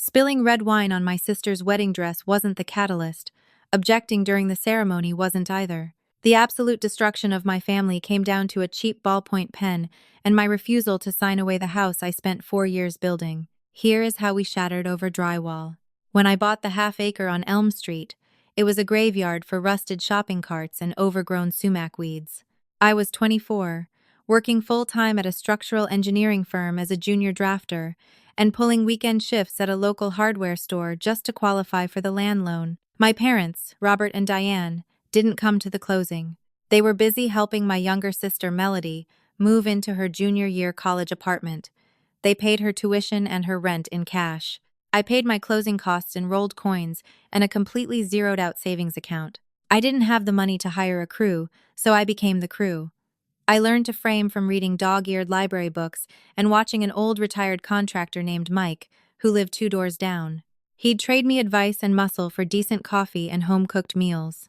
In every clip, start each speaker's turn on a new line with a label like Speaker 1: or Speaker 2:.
Speaker 1: Spilling red wine on my sister's wedding dress wasn't the catalyst. Objecting during the ceremony wasn't either. The absolute destruction of my family came down to a cheap ballpoint pen and my refusal to sign away the house I spent 4 years building. Here is how we shattered over drywall. When I bought the half-acre on Elm Street, it was a graveyard for rusted shopping carts and overgrown sumac weeds. I was 24, working full-time at a structural engineering firm as a junior drafter, and pulling weekend shifts at a local hardware store just to qualify for the land loan. My parents, Robert and Diane, didn't come to the closing. They were busy helping my younger sister, Melody, move into her junior year college apartment. They paid her tuition and her rent in cash. I paid my closing costs in rolled coins and a completely zeroed-out savings account. I didn't have the money to hire a crew, so I became the crew. I learned to frame from reading dog-eared library books and watching an old retired contractor named Mike, who lived 2 doors down. He'd trade me advice and muscle for decent coffee and home-cooked meals.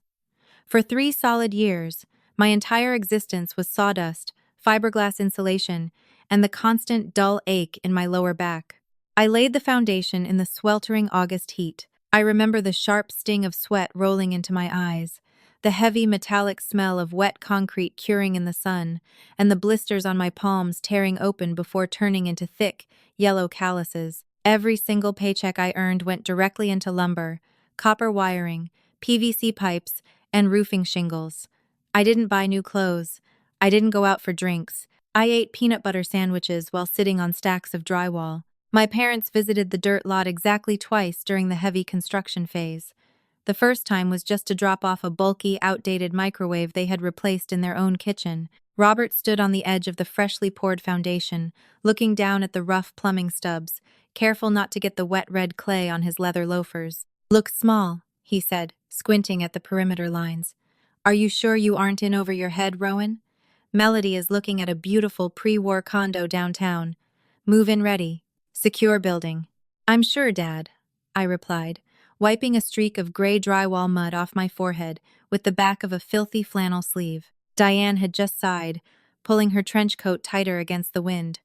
Speaker 1: For 3 solid years, my entire existence was sawdust, fiberglass insulation, and the constant dull ache in my lower back. I laid the foundation in the sweltering August heat. I remember the sharp sting of sweat rolling into my eyes, the heavy metallic smell of wet concrete curing in the sun, and the blisters on my palms tearing open before turning into thick, yellow calluses. Every single paycheck I earned went directly into lumber, copper wiring, PVC pipes, and roofing shingles. I didn't buy new clothes. I didn't go out for drinks. I ate peanut butter sandwiches while sitting on stacks of drywall. My parents visited the dirt lot exactly twice during the heavy construction phase. The first time was just to drop off a bulky, outdated microwave they had replaced in their own kitchen. Robert stood on the edge of the freshly poured foundation, looking down at the rough plumbing stubs, careful not to get the wet red clay on his leather loafers. "Looks small," he said, squinting at the perimeter lines. "Are you sure you aren't in over your head, Rowan? Melody is looking at a beautiful pre-war condo downtown. Move-in ready. Secure building." "I'm sure, Dad," I replied, wiping a streak of gray drywall mud off my forehead with the back of a filthy flannel sleeve. Diane had just sighed, pulling her trench coat tighter against the wind.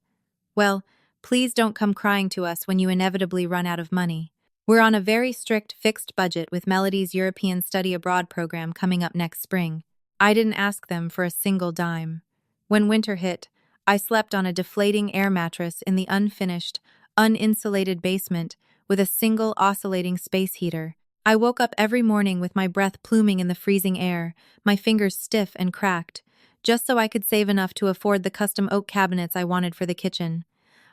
Speaker 1: "Well, please don't come crying to us when you inevitably run out of money. We're on a very strict fixed budget with Melody's European Study Abroad program coming up next spring." I didn't ask them for a single dime. When winter hit, I slept on a deflating air mattress in the unfinished, uninsulated basement with a single oscillating space heater. I woke up every morning with my breath pluming in the freezing air, my fingers stiff and cracked, just so I could save enough to afford the custom oak cabinets I wanted for the kitchen.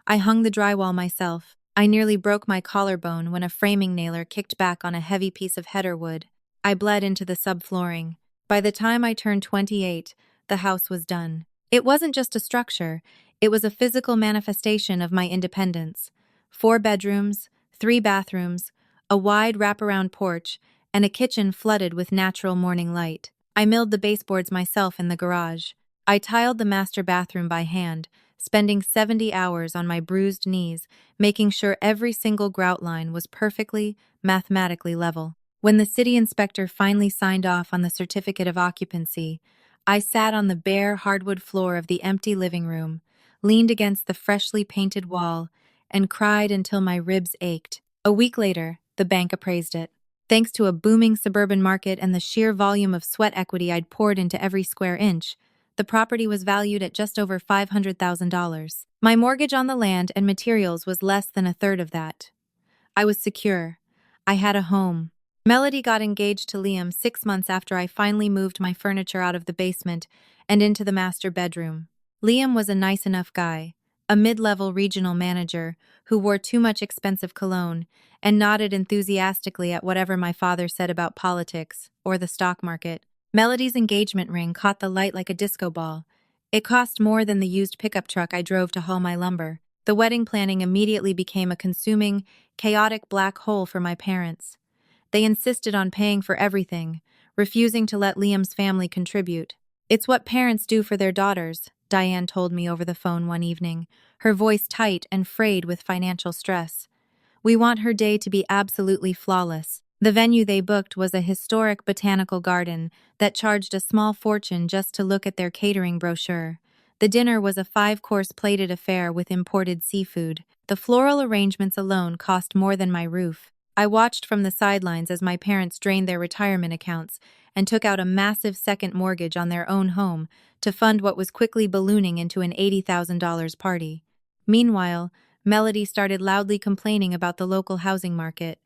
Speaker 1: I hung the drywall myself. I nearly broke my collarbone when a framing nailer kicked back on a heavy piece of header wood. I bled into the subflooring. By the time I turned 28, the house was done. It wasn't just a structure, it was a physical manifestation of my independence. 4 bedrooms, 3 bathrooms, a wide wraparound porch, and a kitchen flooded with natural morning light. I milled the baseboards myself in the garage. I tiled the master bathroom by hand, spending 70 hours on my bruised knees, making sure every single grout line was perfectly, mathematically level. When the city inspector finally signed off on the certificate of occupancy, I sat on the bare hardwood floor of the empty living room, leaned against the freshly painted wall, and cried until my ribs ached. A week later, the bank appraised it. Thanks to a booming suburban market and the sheer volume of sweat equity I'd poured into every square inch, the property was valued at just over $500,000. My mortgage on the land and materials was less than a third of that. I was secure. I had a home. Melody got engaged to Liam 6 months after I finally moved my furniture out of the basement and into the master bedroom. Liam was a nice enough guy, a mid-level regional manager who wore too much expensive cologne and nodded enthusiastically at whatever my father said about politics or the stock market. Melody's engagement ring caught the light like a disco ball. It cost more than the used pickup truck I drove to haul my lumber. The wedding planning immediately became a consuming, chaotic black hole for my parents. They insisted on paying for everything, refusing to let Liam's family contribute. "It's what parents do for their daughters," Diane told me over the phone one evening, her voice tight and frayed with financial stress. "We want her day to be absolutely flawless." The venue they booked was a historic botanical garden that charged a small fortune just to look at their catering brochure. The dinner was a 5-course plated affair with imported seafood. The floral arrangements alone cost more than my roof. I watched from the sidelines as my parents drained their retirement accounts and took out a massive second mortgage on their own home to fund what was quickly ballooning into an $80,000 party. Meanwhile, Melody started loudly complaining about the local housing market.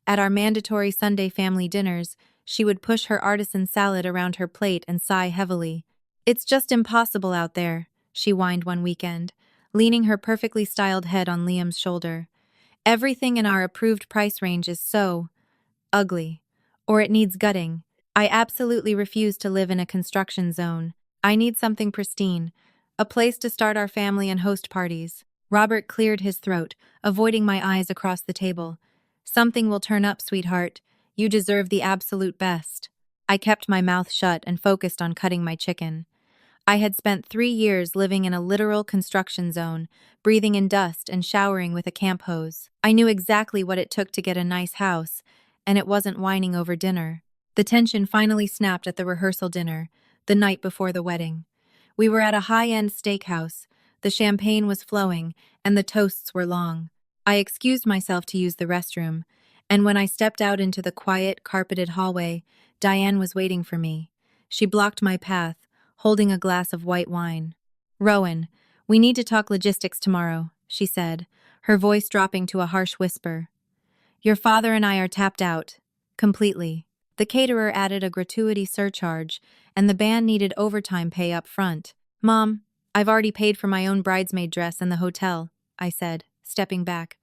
Speaker 1: At our mandatory Sunday family dinners, she would push her artisan salad around her plate and sigh heavily. "It's just impossible out there," she whined one weekend, leaning her perfectly styled head on Liam's shoulder. "Everything in our approved price range is so ugly, or it needs gutting. I absolutely refuse to live in a construction zone. I need something pristine, a place to start our family and host parties." Robert cleared his throat, avoiding my eyes across the table. "Something will turn up, sweetheart. You deserve the absolute best." I kept my mouth shut and focused on cutting my chicken. I had spent 3 years living in a literal construction zone, breathing in dust and showering with a camp hose. I knew exactly what it took to get a nice house, and it wasn't whining over dinner. The tension finally snapped at the rehearsal dinner, the night before the wedding. We were at a high-end steakhouse. The champagne was flowing, and the toasts were long. I excused myself to use the restroom, and when I stepped out into the quiet, carpeted hallway, Diane was waiting for me. She blocked my path, holding a glass of white wine. "Rowan, we need to talk logistics tomorrow," she said, her voice dropping to a harsh whisper. "Your father and I are tapped out. Completely." The caterer added a gratuity surcharge, and the band needed overtime pay up front. "Mom, I've already paid for my own bridesmaid dress and the hotel," I said, stepping back.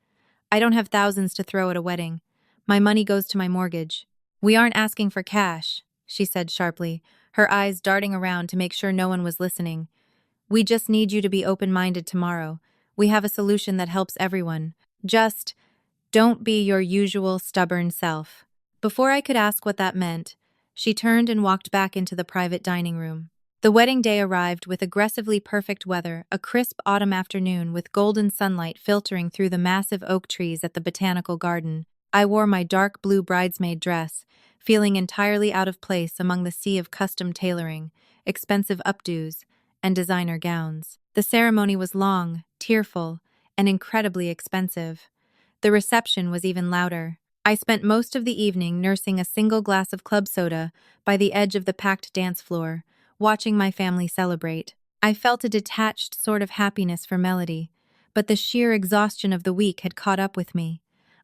Speaker 1: "I don't have thousands to throw at a wedding. My money goes to my mortgage." "We aren't asking for cash," she said sharply, her eyes darting around to make sure no one was listening. "We just need you to be open-minded tomorrow. We have a solution that helps everyone. Just don't be your usual stubborn self." Before I could ask what that meant, she turned and walked back into the private dining room. The wedding day arrived with aggressively perfect weather, a crisp autumn afternoon with golden sunlight filtering through the massive oak trees at the botanical garden. I wore my dark blue bridesmaid dress, feeling entirely out of place among the sea of custom tailoring, expensive updos, and designer gowns. The ceremony was long, tearful, and incredibly expensive. The reception was even louder. I spent most of the evening nursing a single glass of club soda by the edge of the packed dance floor, watching my family celebrate. I felt a detached sort of happiness for Melody, but the sheer exhaustion of the week had caught up with me.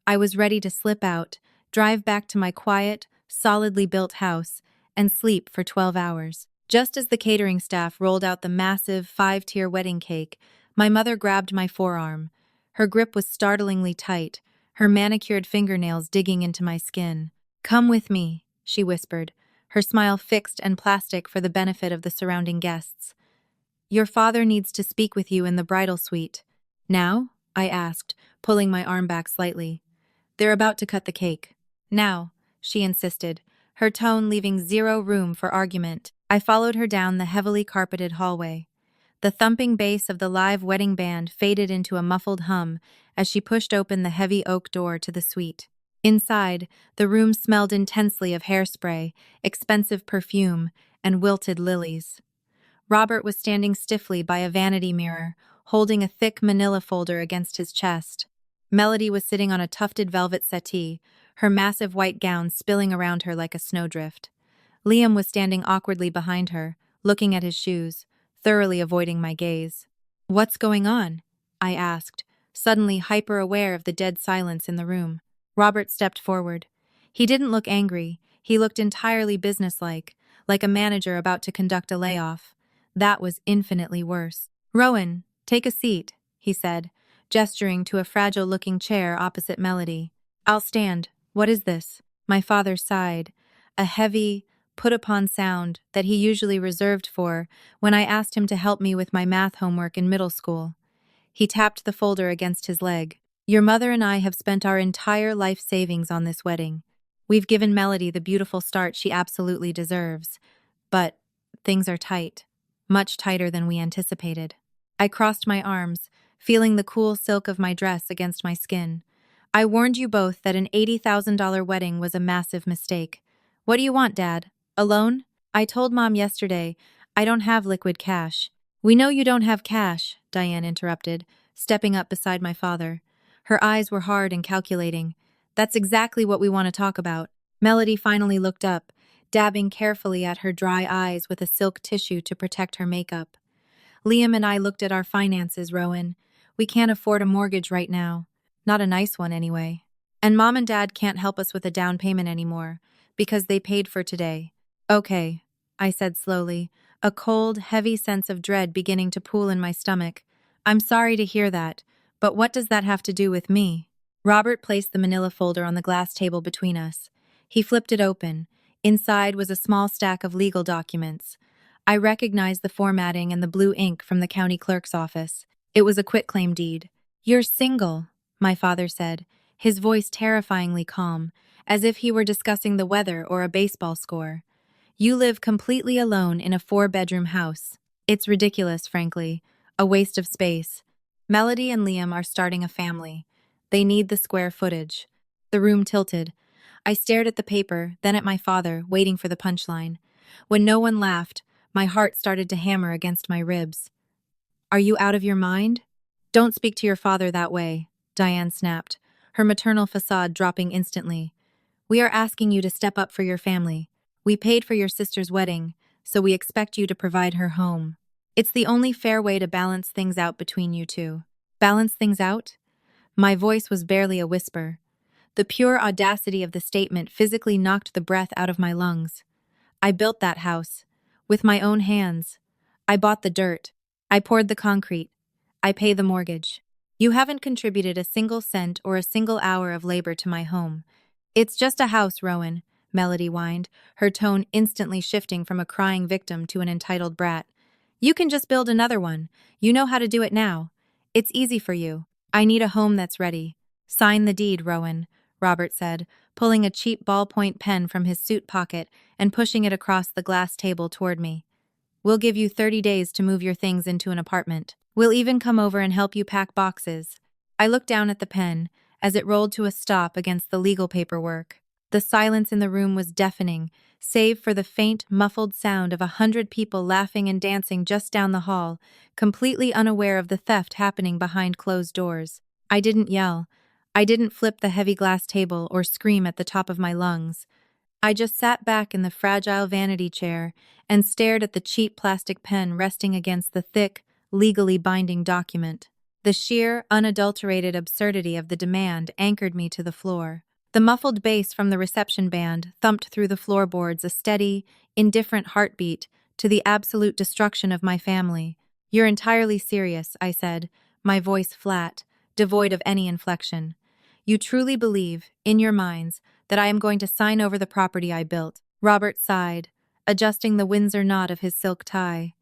Speaker 1: I was ready to slip out, drive back to my quiet, solidly built house, and sleep for 12 hours. Just as the catering staff rolled out the massive 5-tier wedding cake, my mother grabbed my forearm. Her grip was startlingly tight, her manicured fingernails digging into my skin. "Come with me," she whispered, her smile fixed and plastic for the benefit of the surrounding guests. "Your father needs to speak with you in the bridal suite." "Now?" I asked, pulling my arm back slightly. "They're about to cut the cake." "Now," she insisted, her tone leaving zero room for argument. I followed her down the heavily carpeted hallway. The thumping bass of the live wedding band faded into a muffled hum as she pushed open the heavy oak door to the suite. Inside, the room smelled intensely of hairspray, expensive perfume, and wilted lilies. Robert was standing stiffly by a vanity mirror, holding a thick manila folder against his chest. Melody was sitting on a tufted velvet settee, her massive white gown spilling around her like a snowdrift. Liam was standing awkwardly behind her, looking at his shoes, thoroughly avoiding my gaze. "What's going on?" I asked, suddenly hyper-aware of the dead silence in the room. Robert stepped forward. He didn't look angry, he looked entirely businesslike, like a manager about to conduct a layoff. That was infinitely worse. "Rowan, take a seat," he said, gesturing to a fragile-looking chair opposite Melody. "I'll stand. What is this?" My father sighed, a heavy, put-upon sound that he usually reserved for when I asked him to help me with my math homework in middle school. He tapped the folder against his leg. "Your mother and I have spent our entire life savings on this wedding. We've given Melody the beautiful start she absolutely deserves. But things are tight. Much tighter than we anticipated." I crossed my arms, feeling the cool silk of my dress against my skin. "I warned you both that an $80,000 wedding was a massive mistake. What do you want, Dad? A loan? I told Mom yesterday I don't have liquid cash. We know you don't have cash, Diane interrupted, stepping up beside my father. Her eyes were hard and calculating. That's exactly what we want to talk about. Melody finally looked up, dabbing carefully at her dry eyes with a silk tissue to protect her makeup. Liam and I looked at our finances, Rowan. We can't afford a mortgage right now. Not a nice one, anyway. And Mom and Dad can't help us with a down payment anymore, because they paid for today. Okay, I said slowly, a cold, heavy sense of dread beginning to pool in my stomach. I'm sorry to hear that, but what does that have to do with me? Robert placed the manila folder on the glass table between us. He flipped it open. Inside was a small stack of legal documents. I recognized the formatting and the blue ink from the county clerk's office. It was a quitclaim deed. You're single, my father said, his voice terrifyingly calm, as if he were discussing the weather or a baseball score. You live completely alone in a 4-bedroom house. It's ridiculous, frankly. A waste of space. Melody and Liam are starting a family. They need the square footage. The room tilted. I stared at the paper, then at my father, waiting for the punchline. When no one laughed, my heart started to hammer against my ribs. Are you out of your mind? Don't speak to your father that way, Diane snapped, her maternal facade dropping instantly. We are asking you to step up for your family. We paid for your sister's wedding, so we expect you to provide her home. It's the only fair way to balance things out between you two. Balance things out? My voice was barely a whisper. The pure audacity of the statement physically knocked the breath out of my lungs. I built that house. With my own hands. I bought the dirt. I poured the concrete. I pay the mortgage. You haven't contributed a single cent or a single hour of labor to my home. It's just a house, Rowan, Melody whined, her tone instantly shifting from a crying victim to an entitled brat. You can just build another one. You know how to do it now. It's easy for you. I need a home that's ready. Sign the deed, Rowan, Robert said, pulling a cheap ballpoint pen from his suit pocket and pushing it across the glass table toward me. We'll give you 30 days to move your things into an apartment. We'll even come over and help you pack boxes. I looked down at the pen as it rolled to a stop against the legal paperwork. The silence in the room was deafening, save for the faint, muffled sound of 100 people laughing and dancing just down the hall, completely unaware of the theft happening behind closed doors. I didn't yell. I didn't flip the heavy glass table or scream at the top of my lungs. I just sat back in the fragile vanity chair and stared at the cheap plastic pen resting against the thick, legally binding document. The sheer, unadulterated absurdity of the demand anchored me to the floor. The muffled bass from the reception band thumped through the floorboards, a steady, indifferent heartbeat to the absolute destruction of my family. You're entirely serious, I said, my voice flat, devoid of any inflection. You truly believe, in your minds, that I am going to sign over the property I built? Robert sighed, adjusting the Windsor knot of his silk tie.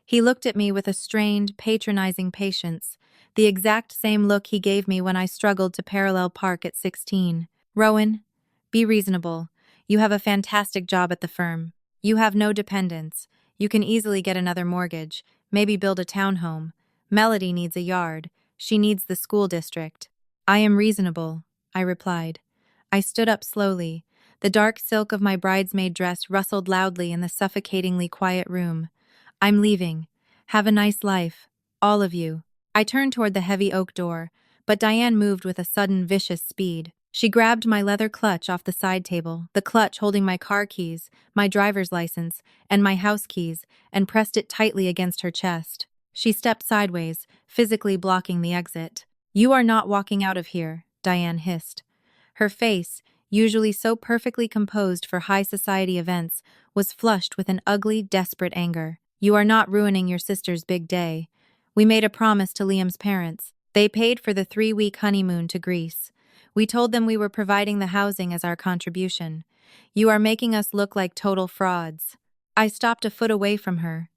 Speaker 1: He looked at me with a strained, patronizing patience, the exact same look he gave me when I struggled to parallel park at 16. Rowan, be reasonable. You have a fantastic job at the firm. You have no dependents. You can easily get another mortgage, maybe build a townhome. Melody needs a yard. She needs the school district. I am reasonable, I replied. I stood up slowly. The dark silk of my bridesmaid dress rustled loudly in the suffocatingly quiet room. I'm leaving. Have a nice life. All of you. I turned toward the heavy oak door, but Diane moved with a sudden, vicious speed. She grabbed my leather clutch off the side table, the clutch holding my car keys, my driver's license, and my house keys, and pressed it tightly against her chest. She stepped sideways, physically blocking the exit. You are not walking out of here, Diane hissed. Her face, usually so perfectly composed for high society events, was flushed with an ugly, desperate anger. You are not ruining your sister's big day. We made a promise to Liam's parents. They paid for the 3-week honeymoon to Greece. We told them we were providing the housing as our contribution. You are making us look like total frauds. I stopped a foot away from her.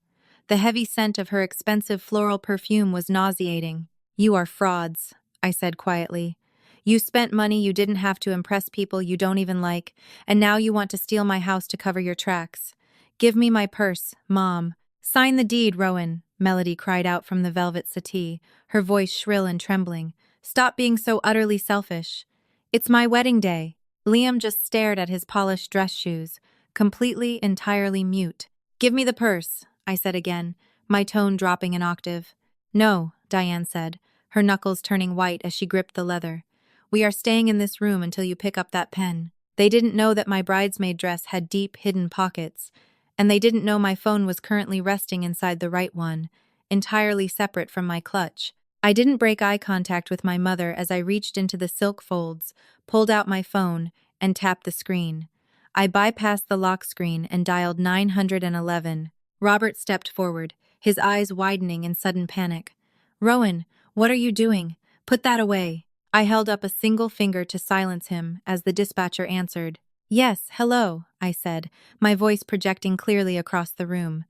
Speaker 1: The heavy scent of her expensive floral perfume was nauseating. You are frauds, I said quietly. You spent money you didn't have to impress people you don't even like, and now you want to steal my house to cover your tracks. Give me my purse, Mom. Sign the deed, Rowan, Melody cried out from the velvet settee, her voice shrill and trembling. Stop being so utterly selfish. It's my wedding day. Liam just stared at his polished dress shoes, completely, entirely mute. Give me the purse, I said again, my tone dropping an octave. No, Diane said, her knuckles turning white as she gripped the leather. We are staying in this room until you pick up that pen. They didn't know that my bridesmaid dress had deep, hidden pockets, and they didn't know my phone was currently resting inside the right one, entirely separate from my clutch. I didn't break eye contact with my mother as I reached into the silk folds, pulled out my phone, and tapped the screen. I bypassed the lock screen and dialed 911. Robert stepped forward, his eyes widening in sudden panic. Rowan, what are you doing? Put that away. I held up a single finger to silence him as the dispatcher answered. Yes, hello, I said, my voice projecting clearly across the room.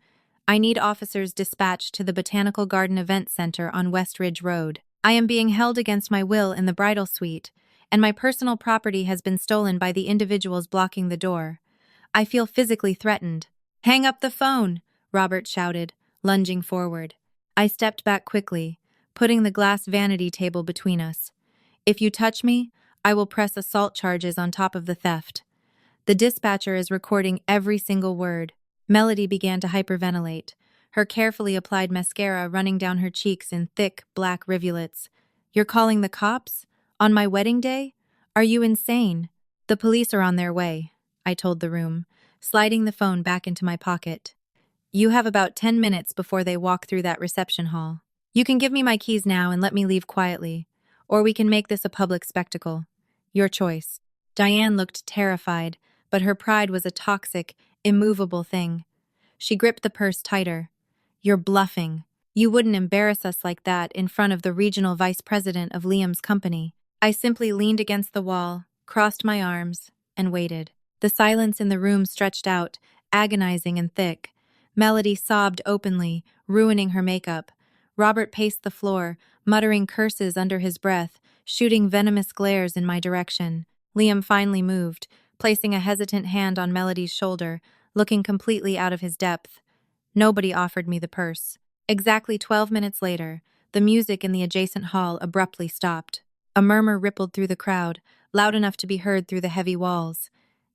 Speaker 1: I need officers dispatched to the Botanical Garden Event Center on West Ridge Road. I am being held against my will in the bridal suite, and my personal property has been stolen by the individuals blocking the door. I feel physically threatened. Hang up the phone, Robert shouted, lunging forward. I stepped back quickly, putting the glass vanity table between us. If you touch me, I will press assault charges on top of the theft. The dispatcher is recording every single word. Melody began to hyperventilate, her carefully applied mascara running down her cheeks in thick, black rivulets. You're calling the cops? On my wedding day? Are you insane? The police are on their way, I told the room, sliding the phone back into my pocket. You have about 10 minutes before they walk through that reception hall. You can give me my keys now and let me leave quietly, or we can make this a public spectacle. Your choice. Diane looked terrified, but her pride was a toxic, immovable thing. She gripped the purse tighter. You're bluffing. You wouldn't embarrass us like that in front of the regional vice president of Liam's company. I simply leaned against the wall, crossed my arms, and waited. The silence in the room stretched out, agonizing and thick. Melody sobbed openly, ruining her makeup. Robert paced the floor, muttering curses under his breath, shooting venomous glares in my direction. Liam finally moved, placing a hesitant hand on Melody's shoulder, looking completely out of his depth. Nobody offered me the purse. Exactly 12 minutes later, the music in the adjacent hall abruptly stopped. A murmur rippled through the crowd, loud enough to be heard through the heavy walls.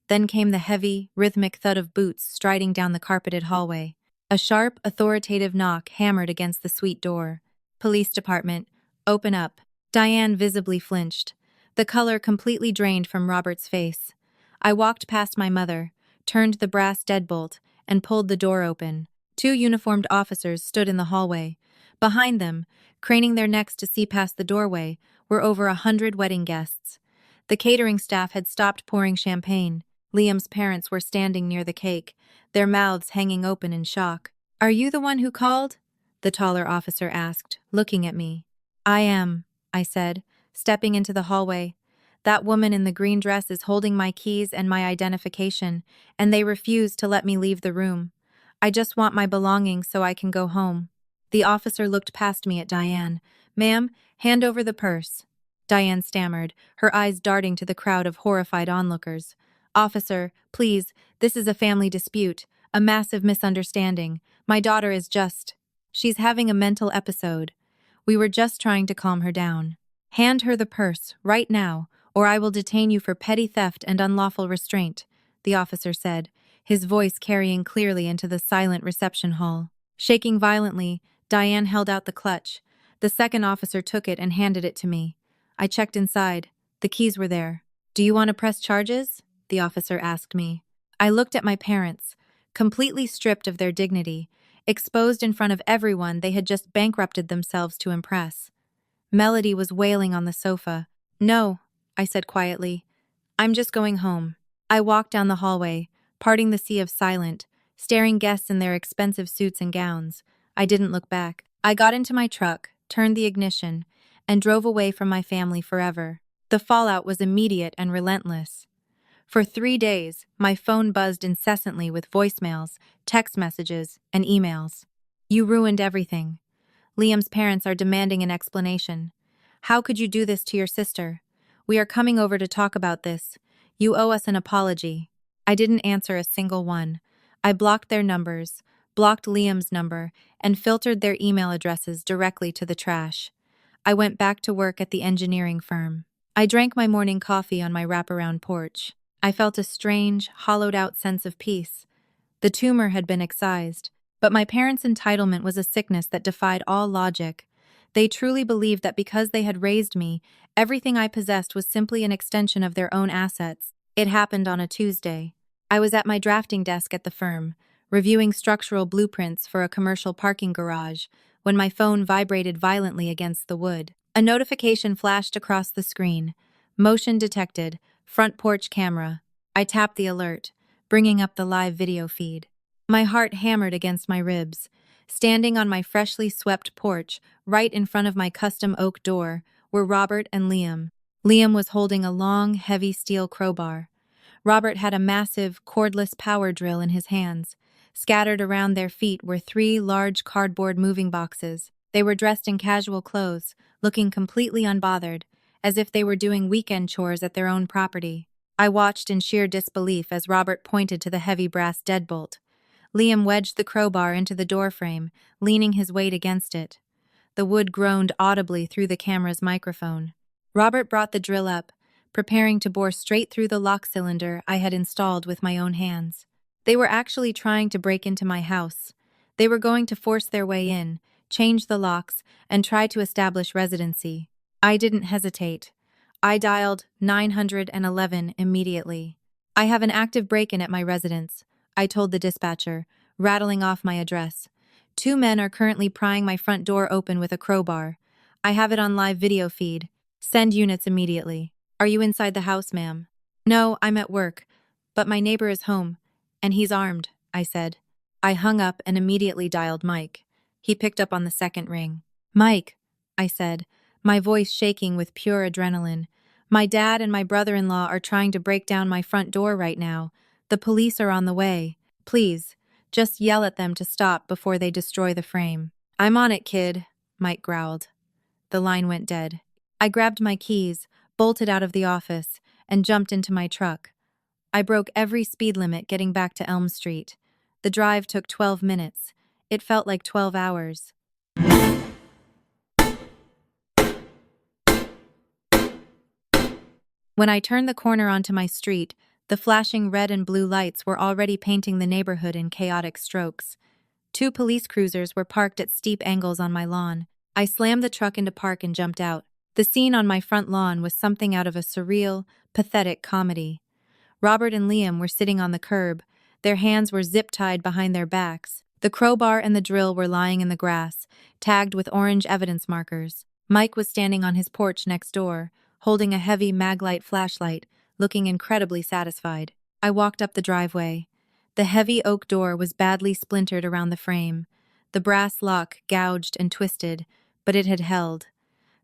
Speaker 1: Then came the heavy, rhythmic thud of boots striding down the carpeted hallway. A sharp, authoritative knock hammered against the suite door. Police department, open up. Diane visibly flinched. The color completely drained from Robert's face. I walked past my mother, turned the brass deadbolt, and pulled the door open. 2 uniformed officers stood in the hallway. Behind them, craning their necks to see past the doorway, were over 100 wedding guests. The catering staff had stopped pouring champagne. Liam's parents were standing near the cake, their mouths hanging open in shock. Are you the one who called? The taller officer asked, looking at me. I am, I said, stepping into the hallway. That woman in the green dress is holding my keys and my identification, and they refuse to let me leave the room. I just want my belongings so I can go home. The officer looked past me at Diane. Ma'am, hand over the purse. Diane stammered, her eyes darting to the crowd of horrified onlookers. Officer, please, this is a family dispute, a massive misunderstanding. My daughter is just... She's having a mental episode. We were just trying to calm her down. Hand her the purse, right now, or I will detain you for petty theft and unlawful restraint, the officer said, his voice carrying clearly into the silent reception hall. Shaking violently, Diane held out the clutch. The second officer took it and handed it to me. I checked inside. The keys were there. Do you want to press charges? The officer asked me. I looked at my parents, completely stripped of their dignity, exposed in front of everyone they had just bankrupted themselves to impress. Melody was wailing on the sofa. No, I said quietly. I'm just going home. I walked down the hallway, parting the sea of silent, staring guests in their expensive suits and gowns. I didn't look back. I got into my truck, turned the ignition, and drove away from my family forever. The fallout was immediate and relentless. For 3 days, my phone buzzed incessantly with voicemails, text messages, and emails. You ruined everything. Liam's parents are demanding an explanation. How could you do this to your sister? We are coming over to talk about this. You owe us an apology. I didn't answer a single one. I blocked their numbers, blocked Liam's number, and filtered their email addresses directly to the trash. I went back to work at the engineering firm. I drank my morning coffee on my wraparound porch. I felt a strange, hollowed-out sense of peace. The tumor had been excised. But my parents' entitlement was a sickness that defied all logic. They truly believed that because they had raised me, everything I possessed was simply an extension of their own assets. It happened on a Tuesday. I was at my drafting desk at the firm, reviewing structural blueprints for a commercial parking garage, when my phone vibrated violently against the wood. A notification flashed across the screen. Motion detected, front porch camera. I tapped the alert, bringing up the live video feed. My heart hammered against my ribs. Standing on my freshly swept porch, right in front of my custom oak door, were Robert and Liam. Liam was holding a long, heavy steel crowbar. Robert had a massive, cordless power drill in his hands. Scattered around their feet were 3 large cardboard moving boxes. They were dressed in casual clothes, looking completely unbothered, as if they were doing weekend chores at their own property. I watched in sheer disbelief as Robert pointed to the heavy brass deadbolt. Liam wedged the crowbar into the doorframe, leaning his weight against it. The wood groaned audibly through the camera's microphone. Robert brought the drill up, preparing to bore straight through the lock cylinder I had installed with my own hands. They were actually trying to break into my house. They were going to force their way in, change the locks, and try to establish residency. I didn't hesitate. I dialed 911 immediately. "I have an active break-in at my residence," I told the dispatcher, rattling off my address. "2 men are currently prying my front door open with a crowbar. I have it on live video feed. Send units immediately." "Are you inside the house, ma'am?" "No, I'm at work, but my neighbor is home, and he's armed," I said. I hung up and immediately dialed Mike. He picked up on the second ring. "Mike," I said, my voice shaking with pure adrenaline. "My dad and my brother-in-law are trying to break down my front door right now. The police are on the way. Please, just yell at them to stop before they destroy the frame." "I'm on it, kid," Mike growled. The line went dead. I grabbed my keys, bolted out of the office, and jumped into my truck. I broke every speed limit getting back to Elm Street. The drive took 12 minutes. It felt like 12 hours. When I turned the corner onto my street, the flashing red and blue lights were already painting the neighborhood in chaotic strokes. 2 police cruisers were parked at steep angles on my lawn. I slammed the truck into park and jumped out. The scene on my front lawn was something out of a surreal, pathetic comedy. Robert and Liam were sitting on the curb. Their hands were zip-tied behind their backs. The crowbar and the drill were lying in the grass, tagged with orange evidence markers. Mike was standing on his porch next door, holding a heavy Maglite flashlight, looking incredibly satisfied. I walked up the driveway. The heavy oak door was badly splintered around the frame. The brass lock gouged and twisted, but it had held.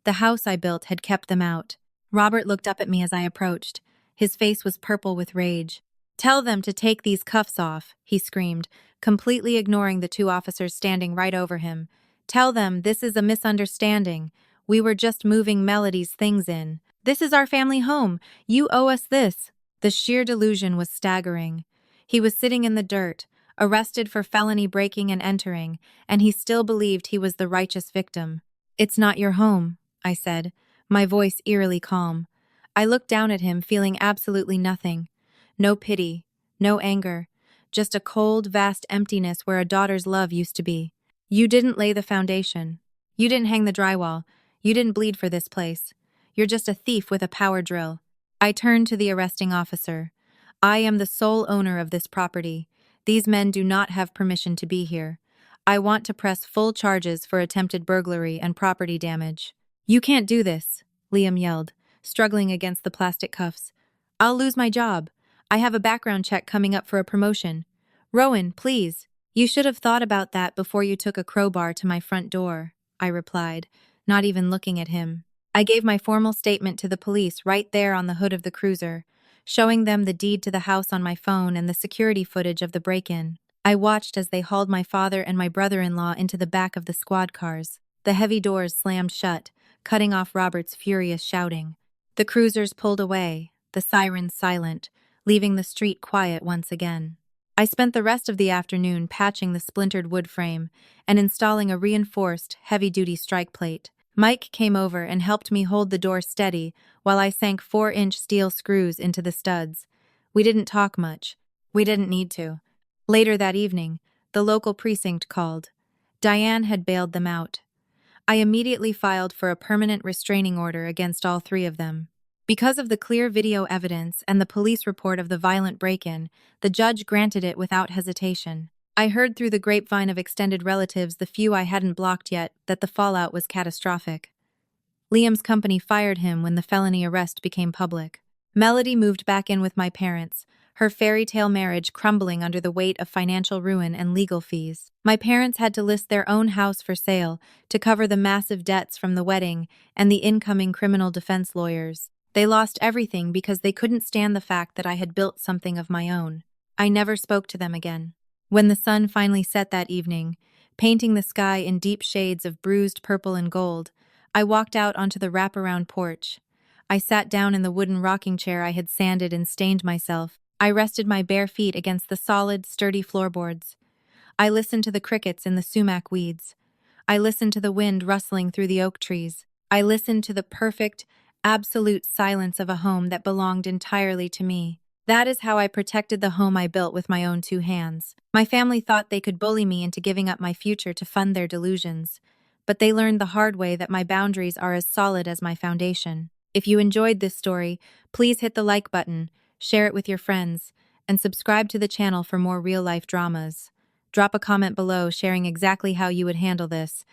Speaker 1: The house I built had kept them out. Robert looked up at me as I approached. His face was purple with rage. "Tell them to take these cuffs off," he screamed, completely ignoring the 2 officers standing right over him. "Tell them this is a misunderstanding. We were just moving Melody's things in. This is our family home. You owe us this." The sheer delusion was staggering. He was sitting in the dirt, arrested for felony breaking and entering, and he still believed he was the righteous victim. "It's not your home," I said, my voice eerily calm. I looked down at him, feeling absolutely nothing. No pity, no anger, just a cold, vast emptiness where a daughter's love used to be. "You didn't lay the foundation. You didn't hang the drywall. You didn't bleed for this place. You're just a thief with a power drill." I turned to the arresting officer. "I am the sole owner of this property. These men do not have permission to be here. I want to press full charges for attempted burglary and property damage." "You can't do this," Liam yelled, struggling against the plastic cuffs. "I'll lose my job. I have a background check coming up for a promotion. Rowan, please." "You should have thought about that before you took a crowbar to my front door," I replied, not even looking at him. I gave my formal statement to the police right there on the hood of the cruiser, showing them the deed to the house on my phone and the security footage of the break-in. I watched as they hauled my father and my brother-in-law into the back of the squad cars. The heavy doors slammed shut, cutting off Robert's furious shouting. The cruisers pulled away, the sirens silent, leaving the street quiet once again. I spent the rest of the afternoon patching the splintered wood frame and installing a reinforced, heavy-duty strike plate. Mike came over and helped me hold the door steady while I sank 4-inch steel screws into the studs. We didn't talk much. We didn't need to. Later that evening, the local precinct called. Diane had bailed them out. I immediately filed for a permanent restraining order against all three of them. Because of the clear video evidence and the police report of the violent break-in, the judge granted it without hesitation. I heard through the grapevine of extended relatives, the few I hadn't blocked yet, that the fallout was catastrophic. Liam's company fired him when the felony arrest became public. Melody moved back in with my parents, her fairy tale marriage crumbling under the weight of financial ruin and legal fees. My parents had to list their own house for sale to cover the massive debts from the wedding and the incoming criminal defense lawyers. They lost everything because they couldn't stand the fact that I had built something of my own. I never spoke to them again. When the sun finally set that evening, painting the sky in deep shades of bruised purple and gold, I walked out onto the wraparound porch. I sat down in the wooden rocking chair I had sanded and stained myself. I rested my bare feet against the solid, sturdy floorboards. I listened to the crickets in the sumac weeds. I listened to the wind rustling through the oak trees. I listened to the perfect, absolute silence of a home that belonged entirely to me. That is how I protected the home I built with my own two hands. My family thought they could bully me into giving up my future to fund their delusions, but they learned the hard way that my boundaries are as solid as my foundation. If you enjoyed this story, please hit the like button, share it with your friends, and subscribe to the channel for more real-life dramas. Drop a comment below sharing exactly how you would handle this,